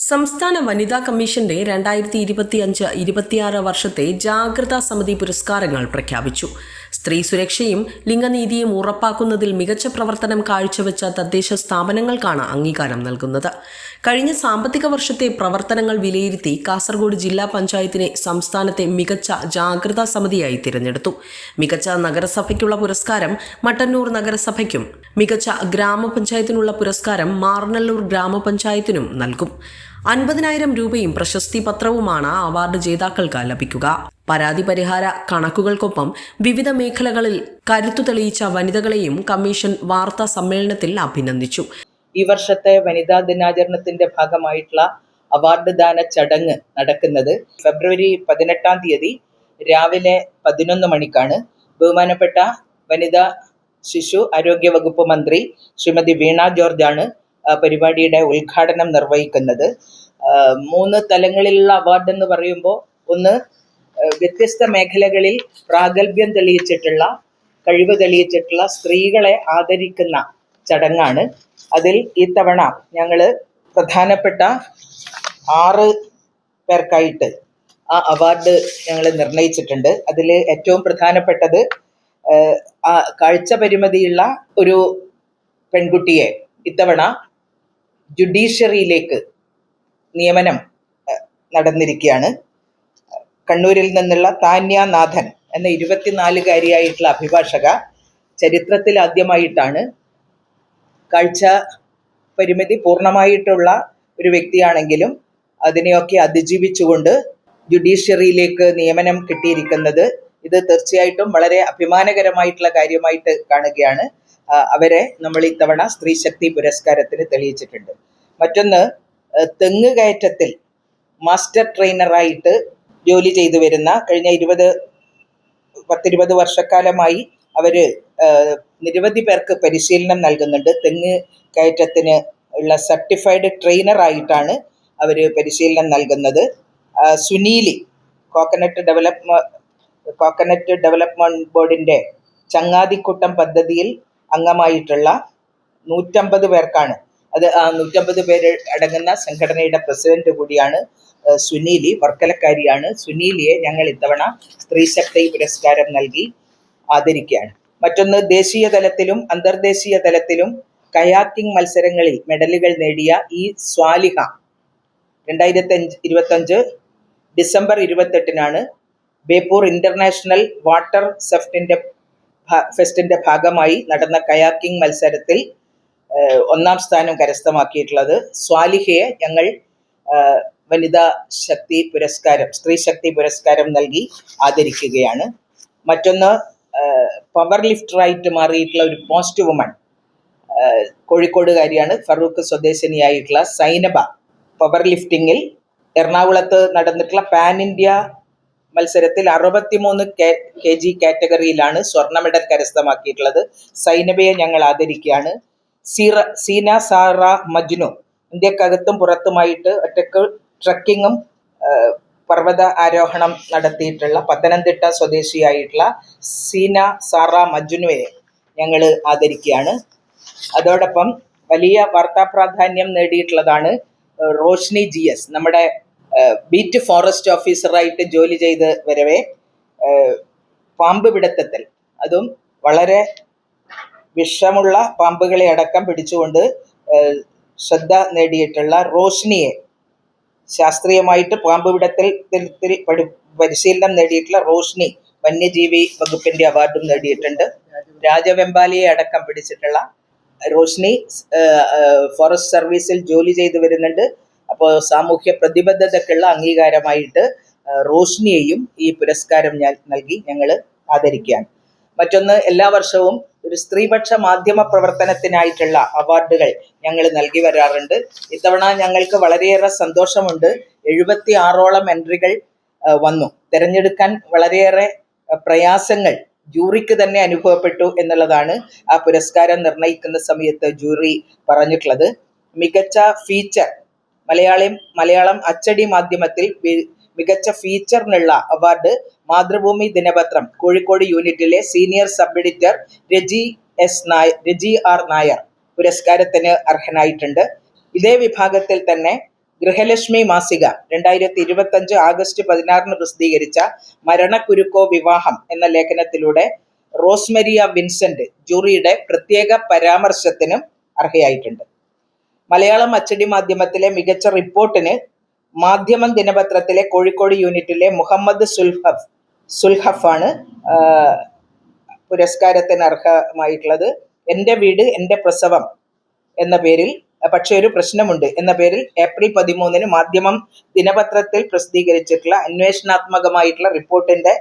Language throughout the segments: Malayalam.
സംസ്ഥാന വനിതാ കമ്മീഷന്റെ 2025-26 വർഷത്തെ ജാഗ്രതാ സമിതി പുരസ്കാരങ്ങൾ പ്രഖ്യാപിച്ചു. സ്ത്രീ സുരക്ഷയും ലിംഗനീതിയും ഉറപ്പാക്കുന്നതിൽ മികച്ച പ്രവർത്തനം കാഴ്ചവെച്ച തദ്ദേശ സ്ഥാപനങ്ങൾക്കാണ് അംഗീകാരം നൽകുന്നത്. കഴിഞ്ഞ സാമ്പത്തിക വർഷത്തെ പ്രവർത്തനങ്ങൾ വിലയിരുത്തി കാസർഗോഡ് ജില്ലാ പഞ്ചായത്തിനെ സംസ്ഥാനത്തെ മികച്ച ജാഗ്രതാ സമിതിയായി തിരഞ്ഞെടുത്തു. മികച്ച നഗരസഭയ്ക്കുള്ള പുരസ്കാരം മട്ടന്നൂർ നഗരസഭയ്ക്കും മികച്ച ഗ്രാമപഞ്ചായത്തിനുള്ള പുരസ്കാരം മാറനല്ലൂർ ഗ്രാമപഞ്ചായത്തിനും നൽകും. 50,000 രൂപയും പ്രശസ്തി പത്രവുമാണ് അവാർഡ് ജേതാക്കൾക്ക് ലഭിക്കുക. പരാതി പരിഹാര കണക്കുകൾക്കൊപ്പം വിവിധ മേഖലകളിൽ കരുത്തു തെളിയിച്ച വനിതകളെയും കമ്മീഷൻ വാർത്താ സമ്മേളനത്തിൽ അഭിനന്ദിച്ചു. ഈ വർഷത്തെ വനിതാ ദിനാചരണത്തിന്റെ ഭാഗമായിട്ടുള്ള അവാർഡ് ദാന ചടങ്ങ് നടക്കുന്നത് ഫെബ്രുവരി 18 രാവിലെ 11 മണിക്കാണ്. ബഹുമാനപ്പെട്ട വനിതാ ശിശു ആരോഗ്യ വകുപ്പ് മന്ത്രി ശ്രീമതി വീണ ജോർജാണ് പരിപാടിയുടെ ഉദ്ഘാടനം നിർവഹിക്കുന്നത്. 3 തലങ്ങളിലുള്ള അവാർഡ് എന്ന് പറയുമ്പോൾ, ഒന്ന് വ്യത്യസ്ത മേഖലകളിൽ പ്രാഗൽഭ്യം തെളിയിച്ചിട്ടുള്ള, കഴിവ് തെളിയിച്ചിട്ടുള്ള സ്ത്രീകളെ ആദരിക്കുന്ന ചടങ്ങാണ്. അതിൽ ഇത്തവണ ഞങ്ങൾ പ്രധാനപ്പെട്ട 6 പേർക്കായിട്ട് ആ അവാർഡ് ഞങ്ങൾ നിർണയിച്ചിട്ടുണ്ട്. അതിൽ ഏറ്റവും പ്രധാനപ്പെട്ടത് കാഴ്ച പരിമിതിയുള്ള ഒരു പെൺകുട്ടിയെ ഇത്തവണ ജുഡീഷ്യറിയിലേക്ക് നിയമനം നടന്നിരിക്കുകയാണ്. കണ്ണൂരിൽ നിന്നുള്ള താന്യ നാഥൻ എന്ന 24-കാരിയായിട്ടുള്ള അഭിഭാഷക ചരിത്രത്തിൽ ആദ്യമായിട്ടാണ്, കാഴ്ച പരിമിതി പൂർണ്ണമായിട്ടുള്ള ഒരു വ്യക്തിയാണെങ്കിലും അതിനെയൊക്കെ അതിജീവിച്ചുകൊണ്ട് ജുഡീഷ്യറിയിലേക്ക് നിയമനം കിട്ടിയിരിക്കുന്നത്. ഇത് തീർച്ചയായിട്ടും വളരെ അഭിമാനകരമായിട്ടുള്ള കാര്യമായിട്ട് കാണുകയാണ്. അവരെ നമ്മൾ ഇത്തവണ സ്ത്രീ ശക്തി പുരസ്കാരത്തിന് തെളിയിച്ചിട്ടുണ്ട്. മറ്റൊന്ന്, തെങ്ങ് കയറ്റത്തിൽ മാസ്റ്റർ ട്രെയിനറായിട്ട് ജോലി ചെയ്തു വരുന്ന, കഴിഞ്ഞ 10-20 വർഷക്കാലമായി അവർ നിരവധി പേർക്ക് പരിശീലനം നൽകുന്നുണ്ട്. തെങ്ങ് കയറ്റത്തിന് ഉള്ള സർട്ടിഫൈഡ് ട്രെയിനറായിട്ടാണ് അവർ പരിശീലനം നൽകുന്നത്. സുനീലി കോക്കനട്ട് ഡെവലപ്മെന്റ് ബോർഡിൻ്റെ ചങ്ങാതിക്കൂട്ടം പദ്ധതിയിൽ അംഗമായിട്ടുള്ള 150 പേർക്കാണ്. അത് 150 പേര് അടങ്ങുന്ന സംഘടനയുടെ പ്രസിഡന്റ് കൂടിയാണ് സുനീലി. വർക്കലക്കാരിയാണ്. സുനീലിയെ ഞങ്ങൾ ഇത്തവണ സ്ത്രീ ശക്തി പുരസ്കാരം നൽകി ആദരിക്കുകയാണ്. മറ്റൊന്ന്, ദേശീയ തലത്തിലും അന്തർദേശീയ തലത്തിലും കയാക്കിംഗ് മത്സരങ്ങളിൽ മെഡലുകൾ നേടിയ ഈ Swaliha 2025 December 28 Beypore international water ഫെസ്റ്റിന്റെ ഭാഗമായി നടന്ന കയാക്കിംഗ് മത്സരത്തിൽ 1ാം സ്ഥാനം കരസ്ഥമാക്കിയിട്ടുള്ളത്. സ്വാലിഹയെ ഞങ്ങൾ വനിതാ ശക്തി പുരസ്കാരം, സ്ത്രീ ശക്തി പുരസ്കാരം നൽകി ആദരിക്കുകയാണ്. മറ്റൊന്ന്, പവർ ലിഫ്റ്ററായിട്ട് മാറിയിട്ടുള്ള ഒരു പോസ്റ്റ് വുമൺ, കോഴിക്കോടുകാരിയാണ്, ഫറൂഖ് സ്വദേശിനിയായിട്ടുള്ള സൈനബ. പവർ ലിഫ്റ്റിങ്ങിൽ എറണാകുളത്ത് നടന്നിട്ടുള്ള പാൻ ഇന്ത്യ മത്സരത്തിൽ 63 kg കാറ്റഗറിയിലാണ് സ്വർണ്ണ മെഡൽ കരസ്ഥമാക്കിയിട്ടുള്ളത്. സൈനബയെ ഞങ്ങൾ ആദരിക്കുകയാണ്. സീന സാറ മജ്നു, ഇന്ത്യക്കകത്തും പുറത്തുമായിട്ട് ഒറ്റക്ക് ട്രക്കിങ്ങും പർവ്വത ആരോഹണം നടത്തിയിട്ടുള്ള പത്തനംതിട്ട സ്വദേശിയായിട്ടുള്ള സീന സാറ മജ്നുവിനെ ഞങ്ങൾ ആദരിക്കുകയാണ്. അതോടൊപ്പം വലിയ വാർത്താ പ്രാധാന്യം നേടിയിട്ടുള്ളതാണ് റോഷ്നി GS. നമ്മുടെ ബീറ്റ് ഫോറസ്റ്റ് ഓഫീസറായിട്ട് ജോലി ചെയ്ത് വരവേ പാമ്പ് പിടുത്തത്തിൽ, അതും വളരെ വിഷമുള്ള പാമ്പുകളെ അടക്കം പിടിച്ചുകൊണ്ട് ശ്രദ്ധ നേടിയിട്ടുള്ള റോഷ്നിയെ, ശാസ്ത്രീയമായിട്ട് പാമ്പ് പിടുത്തത്തിൽ പരിശീലനം നേടിയിട്ടുള്ള റോഷ്നി വന്യജീവി വകുപ്പിന്റെ അവാർഡും നേടിയിട്ടുണ്ട്. രാജവെമ്പാലിയെ അടക്കം പിടിച്ചിട്ടുള്ള റോഷ്നി ഫോറസ്റ്റ് സർവീസിൽ ജോലി ചെയ്തു വരുന്നുണ്ട്. അപ്പോൾ സാമൂഹ്യ പ്രതിബദ്ധതയ്ക്കുള്ള അംഗീകാരമായിട്ട് റോഷ്നിയെയും ഈ പുരസ്കാരം നൽകി ഞങ്ങൾ ആദരിക്കുകയാണ്. മറ്റൊന്ന്, എല്ലാ വർഷവും ഒരു സ്ത്രീപക്ഷ മാധ്യമ പ്രവർത്തനത്തിനായിട്ടുള്ള അവാർഡുകൾ ഞങ്ങൾ നൽകി വരാറുണ്ട്. ഇത്തവണ ഞങ്ങൾക്ക് വളരെയേറെ സന്തോഷമുണ്ട്. 76ഓളം എൻട്രികൾ വന്നു. തിരഞ്ഞെടുക്കാൻ വളരെയേറെ പ്രയാസങ്ങൾ ജൂറിക്ക് തന്നെ അനുഭവപ്പെട്ടു എന്നുള്ളതാണ് ആ പുരസ്കാരം നിർണയിക്കുന്ന സമയത്ത് ജൂറി പറഞ്ഞിട്ടുള്ളത്. മികച്ച ഫീച്ചർ, മലയാളം അച്ചടി മാധ്യമത്തിൽ മികച്ച ഫീച്ചറിനുള്ള അവാർഡ് മാതൃഭൂമി ദിനപത്രം കോഴിക്കോട് യൂണിറ്റിലെ സീനിയർ സബ് എഡിറ്റർ രജി ആർ നായർ പുരസ്കാരത്തിന് അർഹനായിട്ടുണ്ട്. ഇതേ വിഭാഗത്തിൽ തന്നെ ഗൃഹലക്ഷ്മി മാസിക 2025 ആഗസ്റ്റ് 16 പ്രസിദ്ധീകരിച്ച മരണക്കുരുക്കോ വിവാഹം എന്ന ലേഖനത്തിലൂടെ റോസ്മരിയ വിൻസെന്റ് ജൂറിയുടെ പ്രത്യേക പരാമർശത്തിനും അർഹയായിട്ടുണ്ട്. മലയാളം അച്ചടി മാധ്യമത്തിലെ മികച്ച റിപ്പോർട്ടിന് മാധ്യമം ദിനപത്രത്തിലെ കോഴിക്കോട് യൂണിറ്റിലെ മുഹമ്മദ് സുൽഹഫാണ് പുരസ്കാരത്തിന് അർഹമായിട്ടുള്ളത്. എൻ്റെ വീട് എൻ്റെ പ്രസവം എന്ന പേരിൽ, പക്ഷേ ഒരു പ്രശ്നമുണ്ട് എന്ന പേരിൽ ഏപ്രിൽ 13 മാധ്യമം ദിനപത്രത്തിൽ പ്രസിദ്ധീകരിച്ചിട്ടുള്ള അന്വേഷണാത്മകമായിട്ടുള്ള റിപ്പോർട്ടിന്റെ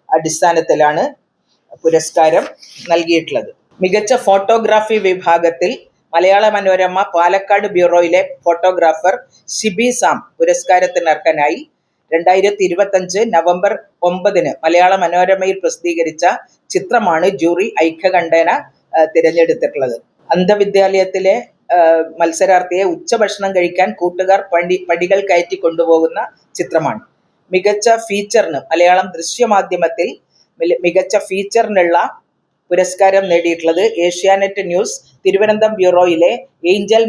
അടിസ്ഥാനത്തിലാണ് പുരസ്കാരം നൽകിയിട്ടുള്ളത്. മികച്ച ഫോട്ടോഗ്രാഫി വിഭാഗത്തിൽ മലയാള മനോരമ പാലക്കാട് ബ്യൂറോയിലെ ഫോട്ടോഗ്രാഫർ ഷിബി സാം പുരസ്കാരത്തിന് അർഹനായി. 2025 നവംബർ 9 മലയാള മനോരമയിൽ പ്രസിദ്ധീകരിച്ച ചിത്രമാണ് ജൂറി ഐക്യകണ്ഠേന തിരഞ്ഞെടുത്തിട്ടുള്ളത്. അന്ധവിദ്യാലയത്തിലെ മത്സരാർത്ഥിയെ ഉച്ചഭക്ഷണം കഴിക്കാൻ കൂട്ടുകാർ പടികൾ കയറ്റി കൊണ്ടുപോകുന്ന ചിത്രമാണ്. മികച്ച ഫീച്ചറിന് മലയാളം ദൃശ്യമാധ്യമത്തിൽ മികച്ച ഫീച്ചറിനുള്ള പുരസ്കാരം നേടിയിട്ടുള്ളത് ഏഷ്യാനെറ്റ് ന്യൂസ് തിരുവനന്തപുരം ബ്യൂറോയിലെ ഏഞ്ചൽ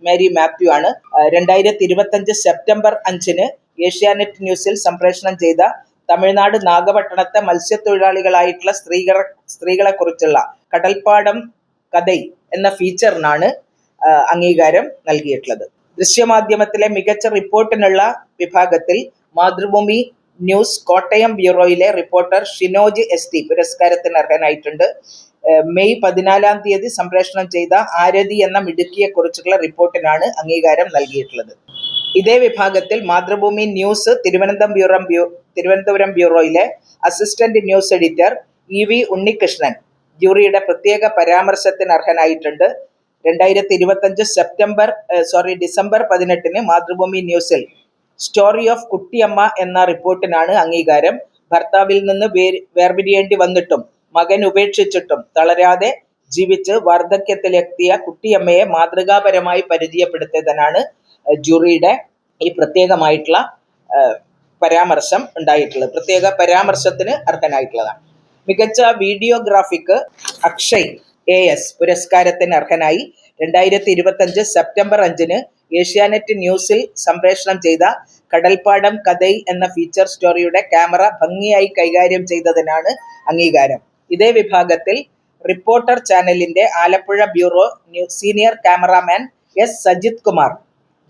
മേരി മാത്യു ആണ്. 2025 സെപ്റ്റംബർ 5 ഏഷ്യാനെറ്റ് ന്യൂസിൽ സംപ്രേഷണം ചെയ്ത തമിഴ്നാട് നാഗപട്ടണത്തെ മത്സ്യത്തൊഴിലാളികളായിട്ടുള്ള സ്ത്രീകളെ കുറിച്ചുള്ള കടൽപ്പാടം കഥൈ എന്ന ഫീച്ചറിനാണ് അംഗീകാരം നൽകിയിട്ടുള്ളത്. ദൃശ്യമാധ്യമത്തിലെ മികച്ച റിപ്പോർട്ടിനുള്ള വിഭാഗത്തിൽ മാതൃഭൂമി ന്യൂസ് കോട്ടയം ബ്യൂറോയിലെ റിപ്പോർട്ടർ ഷിനോജ് ST പുരസ്കാരത്തിന് അർഹനായിട്ടുണ്ട്. മെയ് 14 സംപ്രേഷണം ചെയ്ത ആരതി എന്ന മിടുക്കിയെക്കുറിച്ചുള്ള റിപ്പോർട്ടിനാണ് അംഗീകാരം നൽകിയിട്ടുള്ളത്. ഇതേ വിഭാഗത്തിൽ മാതൃഭൂമി ന്യൂസ് തിരുവനന്തപുരം ബ്യൂറോയിലെ assistant news editor EV Unnikrishnan ജൂറിയുടെ പ്രത്യേക പരാമർശത്തിന് അർഹനായിട്ടുണ്ട്. 2025 ഡിസംബർ 18 മാതൃഭൂമി ന്യൂസിൽ സ്റ്റോറി ഓഫ് കുട്ടിയമ്മ എന്ന റിപ്പോർട്ടിനാണ് അംഗീകാരം. ഭർത്താവിൽ നിന്ന് വേർപിരിയേണ്ടി വന്നിട്ടും മകൻ ഉപേക്ഷിച്ചിട്ടും തളരാതെ ജീവിച്ച് വാർദ്ധക്യത്തിലെത്തിയ കുട്ടിയമ്മയെ മാതൃകാപരമായി പരിചയപ്പെടുത്തിയതിനാണ് ജൂറിയുടെ ഈ പ്രത്യേകമായിട്ടുള്ള പരാമർശം ഉണ്ടായിട്ടുള്ളത്. പ്രത്യേക പരാമർശത്തിന് അർഹനായിട്ടുള്ളതാണ്. മികച്ച വീഡിയോഗ്രാഫിക്ക് അക്ഷയ് AS പുരസ്കാരത്തിന് അർഹനായി. 2025 സെപ്റ്റംബർ 5 ഏഷ്യാനെറ്റ് ന്യൂസിൽ സംപ്രേഷണം ചെയ്ത കടൽപ്പാടം കഥൈ എന്ന ഫീച്ചർ സ്റ്റോറിയുടെ ക്യാമറ ഭംഗിയായി കൈകാര്യം ചെയ്തതിനാണ് അംഗീകാരം. ഇതേ വിഭാഗത്തിൽ റിപ്പോർട്ടർ ചാനലിന്റെ Alappuzha bureau senior cameraman S Sajith Kumar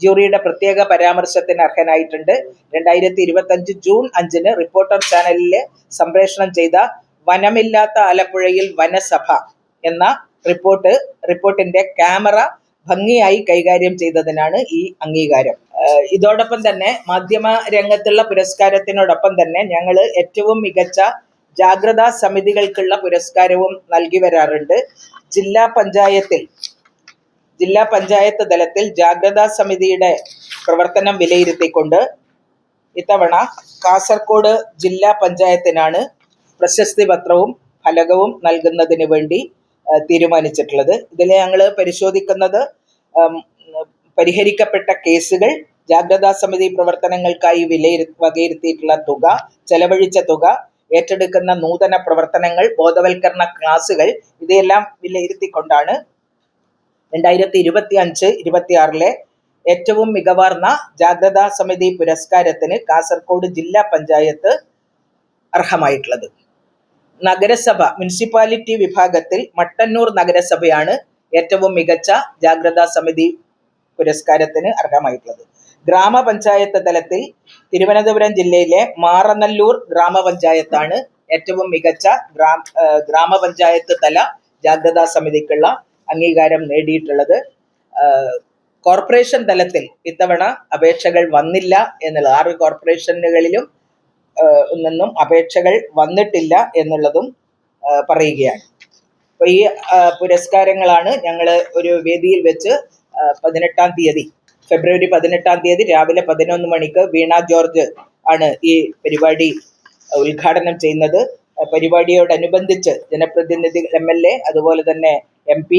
ജൂറിയുടെ പ്രത്യേക പരാമർശത്തിന് അർഹനായിട്ടുണ്ട്. 2025 ജൂൺ 5 റിപ്പോർട്ടർ ചാനലിൽ സംപ്രേഷണം ചെയ്ത വനമില്ലാത്ത ആലപ്പുഴയിൽ വനസഭ എന്ന റിപ്പോർട്ടിന്റെ ക്യാമറ ഭംഗിയായി കൈകാര്യം ചെയ്തതിനാണ് ഈ അംഗീകാരം. ഇതോടൊപ്പം തന്നെ മാധ്യമ രംഗത്തുള്ള പുരസ്കാരത്തിനോടൊപ്പം തന്നെ ഞങ്ങൾ ഏറ്റവും മികച്ച ജാഗ്രതാ സമിതികൾക്കുള്ള പുരസ്കാരവും നൽകി വരാറുണ്ട്. ജില്ലാ പഞ്ചായത്ത് തലത്തിൽ ജാഗ്രതാ സമിതിയുടെ പ്രവർത്തനം വിലയിരുത്തിക്കൊണ്ട് ഇത്തവണ കാസർഗോഡ് ജില്ലാ പഞ്ചായത്തിനാണ് പ്രശസ്തി പത്രവും ഫലകവും നൽകുന്നതിന് വേണ്ടി തീരുമാനിച്ചിട്ടുള്ളത്. ഇതിൽ ഞങ്ങൾ പരിശോധിക്കുന്നത് പരിഹരിക്കപ്പെട്ട കേസുകൾ, ജാഗ്രതാ സമിതി പ്രവർത്തനങ്ങൾക്കായി വകയിരുത്തിയിട്ടുള്ള തുക, ചെലവഴിച്ച തുക, ഏറ്റെടുക്കുന്ന നൂതന പ്രവർത്തനങ്ങൾ, ബോധവൽക്കരണ ക്ലാസുകൾ, ഇതെല്ലാം വിലയിരുത്തിക്കൊണ്ടാണ് 2025-26 ഏറ്റവും മികവാർന്ന ജാഗ്രതാ സമിതി പുരസ്കാരത്തിന് കാസർഗോഡ് ജില്ലാ പഞ്ചായത്ത് അർഹമായിട്ടുള്ളത്. നഗരസഭ മുനിസിപ്പാലിറ്റി വിഭാഗത്തിൽ മട്ടന്നൂർ നഗരസഭയാണ് ഏറ്റവും മികച്ച ജാഗ്രതാ സമിതി പുരസ്കാരത്തിന് അർഹമായിട്ടുള്ളത്. ഗ്രാമപഞ്ചായത്ത് തലത്തിൽ തിരുവനന്തപുരം ജില്ലയിലെ മാറനല്ലൂർ ഗ്രാമപഞ്ചായത്താണ് ഏറ്റവും മികച്ച ഗ്രാമപഞ്ചായത്ത് തല ജാഗ്രതാ സമിതിക്കുള്ള അംഗീകാരം നേടിയിട്ടുള്ളത്. കോർപ്പറേഷൻ തലത്തിൽ ഇത്തവണ അപേക്ഷകൾ വന്നില്ല എന്നുള്ളത്, 6 കോർപ്പറേഷനുകളിലും ഒന്നും അപേക്ഷകൾ വന്നിട്ടില്ല എന്നുള്ളതും പറയുകയാണ്. അപ്പോൾ ഈ പുരസ്കാരങ്ങളാണ് ഞങ്ങൾ ഒരു വേദിയിൽ വെച്ച് ഫെബ്രുവരി 18 രാവിലെ 11 മണിക്ക് വീണ ജോർജ് ആണ് ഈ പരിപാടി ഉദ്ഘാടനം ചെയ്യുന്നത്. പരിപാടിയോടനുബന്ധിച്ച് ജനപ്രതിനിധികൾ, MLA, അതുപോലെ തന്നെ MP,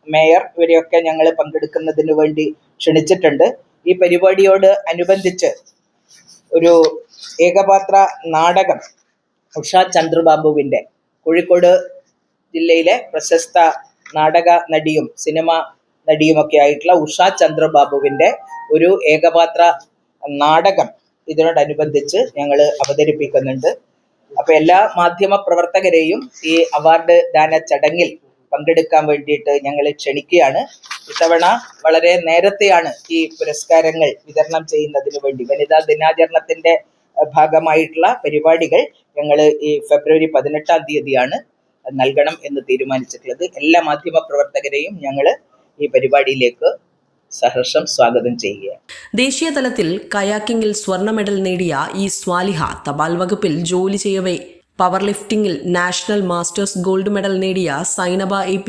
മേയർ ഇവരെയൊക്കെ ഞങ്ങൾ പങ്കെടുക്കുന്നതിന് വേണ്ടി ക്ഷണിച്ചിട്ടുണ്ട്. ഈ പരിപാടിയോട് അനുബന്ധിച്ച് ഒരു ഏകപാത്ര നാടകം ഉഷ ചന്ദ്രബാബുവിൻ്റെ, കോഴിക്കോട് ജില്ലയിലെ പ്രശസ്ത നാടക നടിയും സിനിമ നടിയുമൊക്കെ ആയിട്ടുള്ള ഉഷ ചന്ദ്രബാബുവിൻ്റെ ഒരു ഏകപാത്ര നാടകം ഇതിനോടനുബന്ധിച്ച് ഞങ്ങൾ അവതരിപ്പിക്കുന്നുണ്ട്. അപ്പോൾ എല്ലാ മാധ്യമ പ്രവർത്തകരെയും ഈ അവാർഡ് ദാന ചടങ്ങിൽ പങ്കെടുക്കാൻ വേണ്ടിയിട്ട് ഞങ്ങൾ ക്ഷണിക്കുകയാണ്. ഇത്തവണ വളരെ നേരത്തെയാണ് ഈ പുരസ്കാരങ്ങൾ വിതരണം ചെയ്യുന്നതിന് വേണ്ടി വനിതാ ദിനാചരണത്തിൻ്റെ ഭാഗമായിട്ടുള്ള പരിപാടികൾ ഞങ്ങൾ ഈ ഫെബ്രുവരി 18-ാം തീയതിയാണ് നൽകണം എന്ന് തീരുമാനിച്ചിട്ടുള്ളത്. എല്ലാ മാധ്യമ പ്രവർത്തകരെയും ഞങ്ങൾ ഈ പരിപാടിയിലേക്ക് സഹർഷം സ്വാഗതം ചെയ്യുകയാണ്. ദേശീയ തലത്തിൽ കയാക്കിങ്ങിൽ സ്വർണ്ണ മെഡൽ നേടിയ ഈ സ്വാലിഹ തപാൽ വകുപ്പിൽ ജോലി ചെയ്യവേ പവർ ലിഫ്റ്റിംഗിൽ നാഷണൽ മാസ്റ്റേഴ്സ് ഗോൾഡ് മെഡൽ നേടിയ സൈനബ AP,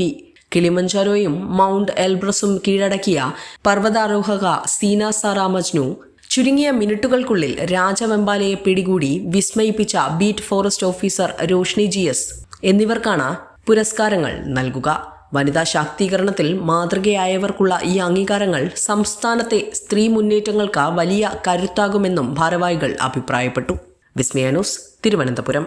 കിളിമഞ്ചാരോയും മൗണ്ട് എൽബ്രസും കീഴടക്കിയ പർവ്വതാരോഹക സീന സാറ മജ്നു, ചുരുങ്ങിയ മിനിറ്റുകൾക്കുള്ളിൽ രാജവെമ്പാലയെ പിടികൂടി വിസ്മയിപ്പിച്ച beat forest officer Roshni GS എന്നിവർക്കാണ് പുരസ്കാരങ്ങൾ നൽകുക. വനിതാ ശാക്തീകരണത്തിൽ മാതൃകയായവർക്കുള്ള ഈ അംഗീകാരങ്ങൾ സംസ്ഥാനത്തെ സ്ത്രീ മുന്നേറ്റങ്ങൾക്ക് വലിയ കരുത്താകുമെന്നും ഭാരവാഹികൾ അഭിപ്രായപ്പെട്ടു. വിസ്മയ ന്യൂസ്, തിരുവനന്തപുരം.